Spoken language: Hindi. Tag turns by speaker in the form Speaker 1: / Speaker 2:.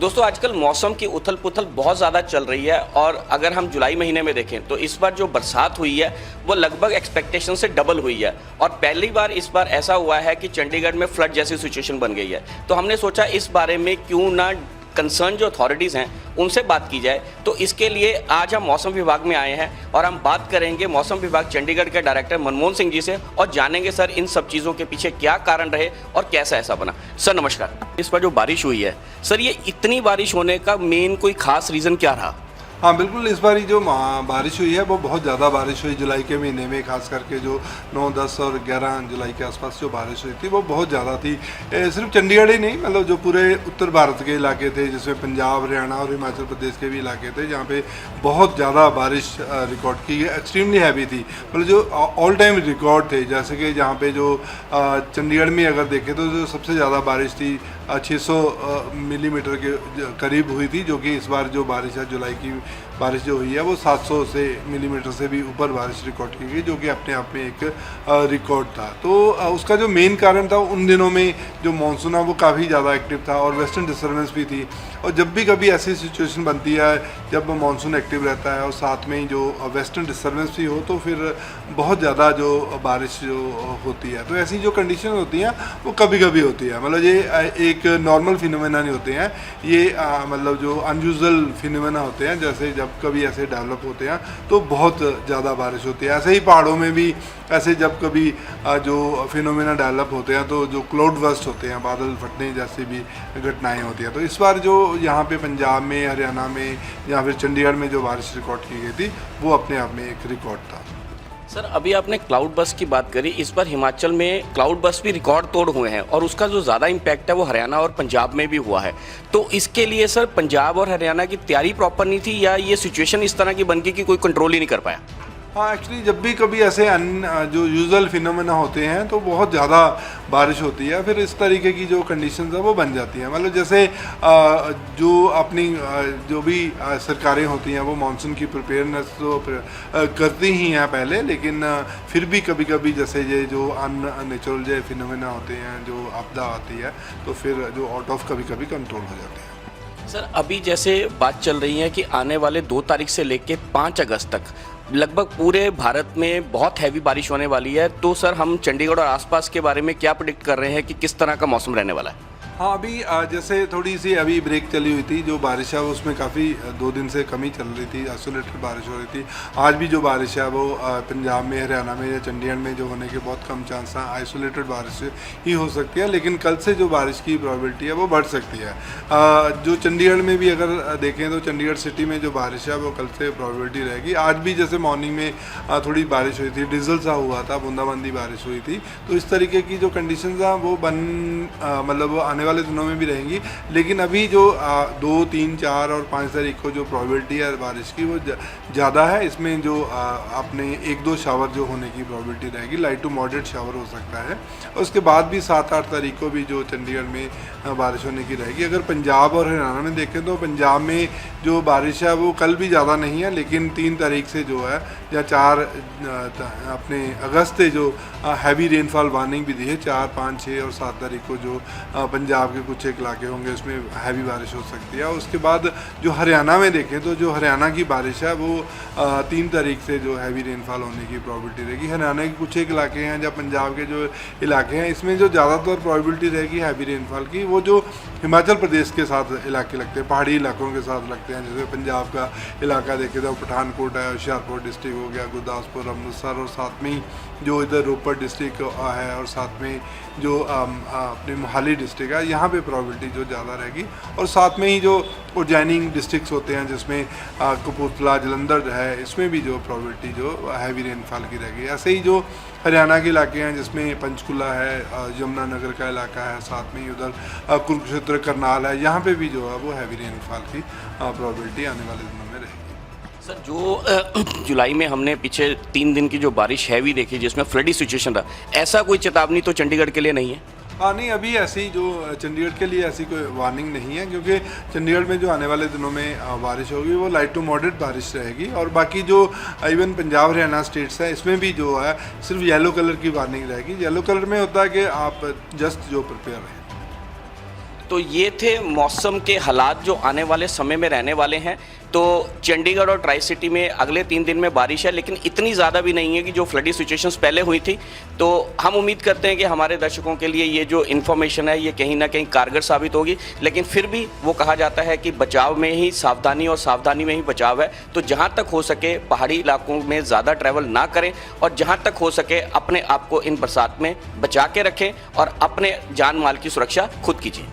Speaker 1: दोस्तों आजकल मौसम की उथल पुथल बहुत ज़्यादा चल रही है और अगर हम जुलाई महीने में देखें तो इस बार जो बरसात हुई है वो लगभग एक्सपेक्टेशन से डबल हुई है और पहली बार इस बार ऐसा हुआ है कि चंडीगढ़ में फ्लड जैसी सिचुएशन बन गई है। तो हमने सोचा इस बारे में क्यों ना कंसर्न जो अथॉरिटीज़ हैं उनसे बात की जाए। तो इसके लिए आज हम मौसम विभाग में आए हैं और हम बात करेंगे मौसम विभाग चंडीगढ़ के डायरेक्टर मनमोहन सिंह जी से और जानेंगे सर इन सब चीज़ों के पीछे क्या कारण रहे और कैसा ऐसा बना। सर नमस्कार। इस पर जो बारिश हुई है सर, ये इतनी बारिश होने का मेन कोई खास रीज़न क्या रहा?
Speaker 2: हाँ बिल्कुल, इस बारी जो बारिश हुई है वो बहुत ज़्यादा बारिश हुई जुलाई के महीने में, खास करके जो 9, 10 और 11 जुलाई के आसपास जो बारिश हुई थी वो बहुत ज़्यादा थी। सिर्फ चंडीगढ़ ही नहीं, मतलब जो पूरे उत्तर भारत के इलाके थे जिसमें पंजाब, हरियाणा और हिमाचल प्रदेश के भी इलाके थे जहाँ पे बहुत ज़्यादा बारिश रिकॉर्ड की गई, एक्सट्रीमली हैवी थी। मतलब जो ऑल टाइम रिकॉर्ड थे, जैसे कि जहाँ पे जो चंडीगढ़ में अगर देखें तो जो सबसे ज़्यादा बारिश थी 600 मिलीमीटर के करीब हुई थी, जो कि इस बार जो बारिश है जुलाई की बारिश जो हुई है वो 700 से मिलीमीटर से भी ऊपर बारिश रिकॉर्ड की गई, जो कि अपने आप में एक रिकॉर्ड था। तो उसका जो मेन कारण था, उन दिनों में जो मानसून है वो काफ़ी ज़्यादा एक्टिव था और वेस्टर्न डिस्टर्बेंस भी थी। और जब भी कभी ऐसी सिचुएशन बनती है जब मानसून एक्टिव रहता है और साथ में जो वेस्टर्न डिस्टर्बेंस भी हो तो फिर बहुत ज़्यादा जो बारिश जो होती है, तो ऐसी जो कंडीशन होती हैं वो कभी कभी होती है। मतलब ये एक नॉर्मल फिनोमेना नहीं होते हैं, ये मतलब जो अनयूजुअल फिनोमेना होते हैं। जैसे जब कभी ऐसे डेवलप होते हैं तो बहुत ज़्यादा बारिश होती है। ऐसे ही पहाड़ों में भी ऐसे जब कभी जो फिनोमेना डेवलप होते हैं तो जो क्लाउड बर्स्ट होते हैं, बादल फटने जैसी भी घटनाएं होती हैं। तो इस बार जो यहाँ पे पंजाब में, हरियाणा में या फिर चंडीगढ़ में जो बारिश रिकॉर्ड की गई थी वो अपने आप में एक रिकॉर्ड था।
Speaker 1: सर अभी आपने क्लाउड बस्ट की बात करी, इस बार हिमाचल में क्लाउड बस्ट भी रिकॉर्ड तोड़ हुए हैं और उसका जो ज़्यादा इम्पैक्ट है वो हरियाणा और पंजाब में भी हुआ है। तो इसके लिए सर पंजाब और हरियाणा की तैयारी प्रॉपर नहीं थी या ये सिचुएशन इस तरह की बन गई कि कोई कंट्रोल ही नहीं कर पाया?
Speaker 2: हाँ, एक्चुअली जब भी कभी ऐसे जो यूजुअल फिनोमेना होते हैं तो बहुत ज़्यादा बारिश होती है, फिर इस तरीके की जो कंडीशंस है वो बन जाती हैं। मतलब जैसे जो अपनी जो भी सरकारें होती हैं वो मानसून की प्रिपेयरनेस तो करती ही हैं पहले, लेकिन फिर भी कभी कभी जैसे ये जो अननेचुरल जो फिनोमेना होते हैं, जो आपदा आती है तो फिर जो आउट ऑफ कभी कभी कंट्रोल हो जाते हैं।
Speaker 1: सर अभी जैसे बात चल रही है कि आने वाले 2 तारीख से लेके 5 अगस्त तक लगभग पूरे भारत में बहुत हैवी बारिश होने वाली है। तो सर हम चंडीगढ़ और आसपास के बारे में क्या प्रेडिक्ट कर रहे हैं कि किस तरह का मौसम रहने वाला है?
Speaker 2: हाँ, अभी जैसे थोड़ी सी अभी ब्रेक चली हुई थी, जो बारिश है उसमें काफ़ी 2 दिन से कमी चल रही थी, आइसोलेटेड बारिश हो रही थी। आज भी जो बारिश है वो पंजाब में, हरियाणा में या चंडीगढ़ में जो होने के बहुत कम चांस हैं, आइसोलेटेड बारिश ही हो सकती है। लेकिन कल से जो बारिश की प्रोबेबिलिटी है वो बढ़ सकती है। जो चंडीगढ़ में भी अगर देखें तो चंडीगढ़ सिटी में जो बारिश है वो कल से प्रोबेबिलिटी रहेगी। आज भी जैसे मॉर्निंग में थोड़ी बारिश हुई थी, डिजल सा हुआ था, बूंदाबांदी बारिश हुई थी। तो इस तरीके की जो कंडीशन हैं वो मतलब आने वाले दिनों में भी रहेंगी। लेकिन अभी जो 2, 3, 4 और 5 तारीख को जो प्रोबेबिलिटी है बारिश की वो ज़्यादा है। इसमें जो अपने 1-2 शावर जो होने की प्रोबेबिलिटी रहेगी, लाइट टू मॉडरेट शावर हो सकता है। और उसके बाद भी 7-8 तारीख को भी जो चंडीगढ़ में बारिश होने की रहेगी। अगर पंजाब और हरियाणा में देखें तो पंजाब में जो बारिश है वो कल भी ज़्यादा नहीं है, लेकिन 3 तारीख से जो है या 4 अपने अगस्त से जो हैवी रेनफॉल वार्निंग भी दी है, 4, 5, 6 और 7 तारीख को जो पंजाब के कुछ एक इलाके होंगे उसमें हैवी बारिश हो सकती है। और उसके बाद जो हरियाणा में देखें तो जो हरियाणा की बारिश है वो 3 तारीख से जो हैवी रेनफॉल होने की प्रोबेबिलिटी रहेगी। हरियाणा के कुछ एक इलाके हैं या पंजाब के जो इलाके हैं इसमें जो ज़्यादातर प्रोबेबिलिटी रहेगी हैवी रेनफॉल की, वो जो हिमाचल प्रदेश के साथ इलाके लगते हैं, पहाड़ी इलाकों के साथ लगते हैं। जैसे पंजाब का इलाका देखें तो पठानकोट है, होशियारपुर डिस्ट्रिक्ट हो गया, गुरदासपुर, अमृतसर और साथ में जो इधर रोपड़ डिस्ट्रिक्ट है और साथ में जो अपने मोहाली डिस्ट्रिक्ट है, यहाँ पे प्रोबेबिलिटी जो ज़्यादा रहेगी। और साथ में ही जो उज्जैनिंग डिस्ट्रिक्ट्स होते हैं जिसमें कपूरथला, जलंधर है, इसमें भी जो प्रोबेबिलिटी जो हैवी रेनफॉल की रहेगी। ऐसे ही जो हरियाणा के इलाके हैं जिसमें पंचकुला है, यमुनानगर का इलाका है, साथ में ही उधर कुरुक्षेत्र, करनाल है, यहाँ पे भी जो है वो हैवी रेनफॉल की प्रोबेबिलिटी आने वाले दिनों में रहेगी।
Speaker 1: सर जो जुलाई में हमने पीछे 3 दिन की जो बारिश हैवी देखी जिसमें फ्लडी सिचुएशन था, ऐसा कोई चेतावनी तो चंडीगढ़ के लिए नहीं है?
Speaker 2: नहीं, अभी ऐसी जो चंडीगढ़ के लिए ऐसी कोई वार्निंग नहीं है, क्योंकि चंडीगढ़ में जो आने वाले दिनों में बारिश होगी वो लाइट टू मॉडरेट बारिश रहेगी। और बाकी जो इवन पंजाब, हरियाणा स्टेट्स है इसमें भी जो है सिर्फ येलो कलर की वार्निंग रहेगी। येलो कलर में होता है कि आप जस्ट जो प्रिपेयर रहें।
Speaker 1: तो ये थे मौसम के हालात जो आने वाले समय में रहने वाले हैं। तो चंडीगढ़ और ट्राई सिटी में अगले 3 दिन में बारिश है, लेकिन इतनी ज़्यादा भी नहीं है कि जो फ्लडी सिचुएशंस पहले हुई थी। तो हम उम्मीद करते हैं कि हमारे दर्शकों के लिए ये जो इन्फॉर्मेशन है ये कहीं ना कहीं कारगर साबित होगी। लेकिन फिर भी वो कहा जाता है कि बचाव में ही सावधानी और सावधानी में ही बचाव है। तो जहाँ तक हो सके पहाड़ी इलाकों में ज़्यादा ट्रैवल ना करें और जहाँ तक हो सके अपने आप को इन बरसात में बचा के रखें और अपने जान माल की सुरक्षा खुद कीजिए।